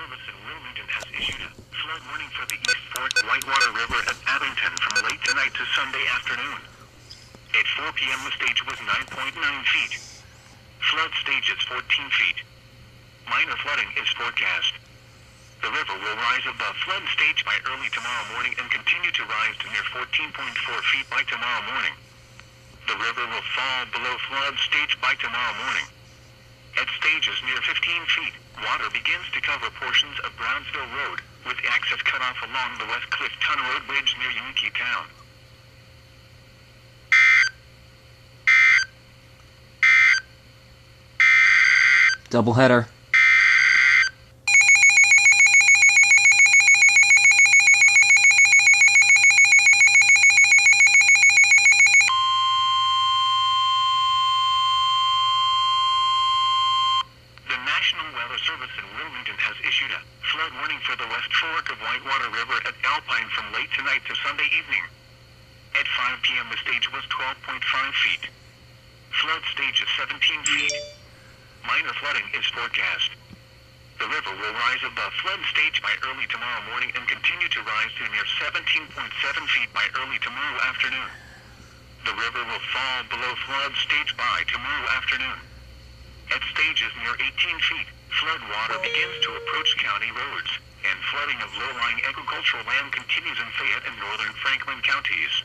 Service in Wilmington has issued a flood warning for the East Fork Whitewater River at Abington from late tonight to Sunday afternoon. At 4 p.m. the stage was 9.9 feet. Flood stage is 14 feet. Minor flooding is forecast. The river will rise above flood stage by early tomorrow morning and continue to rise to near 14.4 feet by tomorrow morning. The river will fall below flood stage by tomorrow morning. At stages near 15 feet, water begins to cover portions of Brownsville Road, with access cut off along the West Cliff Ton Road Bridge near Unity Town. Doubleheader. The National Weather Service in Wilmington has issued a flood warning for the West Fork of Whitewater River at Alpine from late tonight to Sunday evening. At 5 p.m. the stage was 12.5 feet. Flood stage is 17 feet. Minor flooding is forecast. The river will rise above flood stage by early tomorrow morning and continue to rise to near 17.7 feet by early tomorrow afternoon. The river will fall below flood stage by tomorrow afternoon. At stages near 18 feet, flood water begins to approach county roads, and flooding of low-lying agricultural land continues in Fayette and northern Franklin counties.